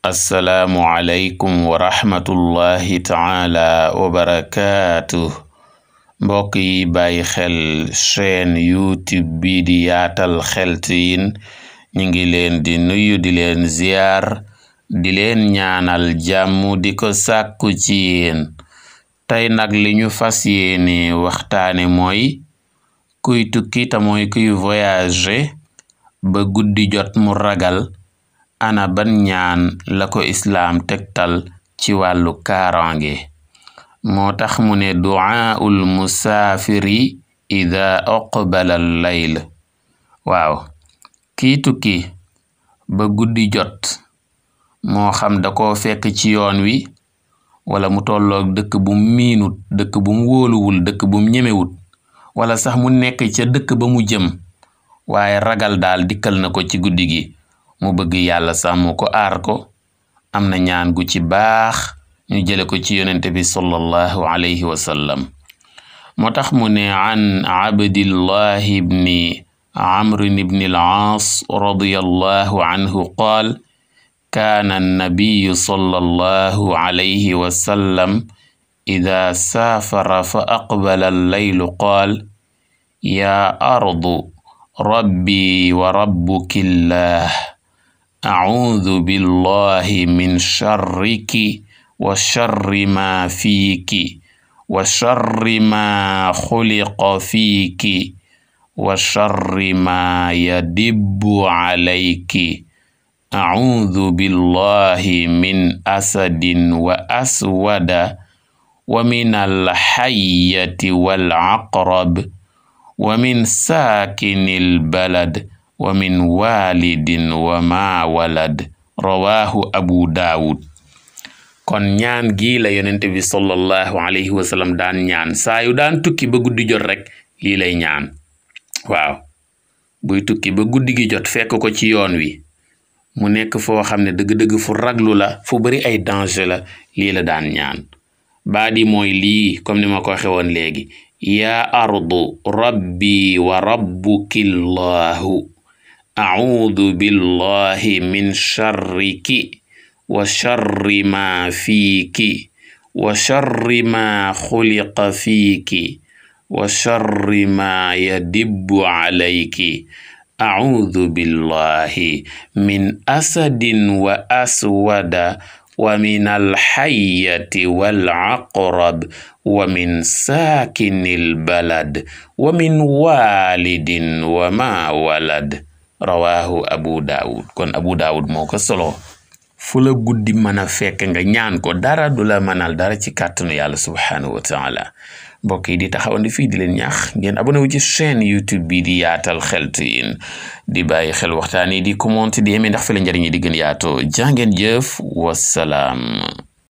assalaamu aleykum wa rahmatullahi taala wa barakaatuh. mbokk yi bàyyi xel chaîne youtube bi di yaatal xeltu yin ñu ngi leen di nuyu di leen ziyaar di leen ñaanal jàmm di ko sàkku ci yéen. tey nag li ñu fas yéene waxtaane mooy kuy tukki te mooy kuy voyager ba guddi jot mu ragal ana ban ñaan la ko islaam tegtal ci wàllu kaaraange. moo tax mu ne du'aaul musaafiri ida aqbala al-layl. waaw kii tukki ba guddi jot moo xam da ko fekk ci yoon wi wala mu tolloog dëkk bu miinut, dëkk bu mu wóoluwul, dëkk bu mu ñemewut, wala sax mu nekk ca dëkk ba mu jëm waaye ragal daal dikkal na ko ci guddi gi mu bëgg yàlla sàmm ko aar ko. am na ñaan gu ci baax ñu jële ko ci yonente bi sallallahu alayhi wa sallam. moo tax mu ne an abdillahi ibni amrin ibni al-aas radiyallahu anhu qaal kaana annabiyu sallallahu alayhi wa sallam ida saafara fa aqbala al-laylu qaal yaa ardu rabbi wa rabbukillah أعوذ بالله من شرك وشر ما فيك وشر ما خلق فيك وشر ما يدب عليك أعوذ بالله من أسد وأسود ومن الحية والعقرب ومن ساكن البلد wa min walidin wa ma walad rawahu abu daawud. kon ñaan gi la yonente bi sallallahu alayhi wa sallam daan ñaan saa yu daan tukki ba guddi jot rek lii lay ñaan. waaw buy tukki ba guddi gi jot fekk ko ci yoon wi mu nekk foo xam ne dëgg-dëgg fu raglu la, fu bari ay danger la, lii la daan ñaan. baadi mooy lii comme ni ma ko waxe woon léegi, yaa ardu rabbi wa rabbukillahu أعوذ بالله من شرك وشر ما فيك وشر ما خلق فيك وشر ما يدب عليك أعوذ بالله من أسد وأسود ومن الحية والعقرب ومن ساكن البلد ومن والد وما ولد rawahu abu daawud. kon abu daawud moo ko solo. fu la guddi mën a fekk nga ñaan ko, dara du la mënal dara ci kàttanu yàlla subhaanahu wa taala. mbokk yi di taxawandi fii di leen ñaax ngeen abonné wu ci chaîne youtube bi di yaatal xeltu yin, di bàyyi xel waxtaan yi, di commenter, di aimé ndax fi la njëriñ yi di gën yaatoo. jàngeen jëf, wassalaam.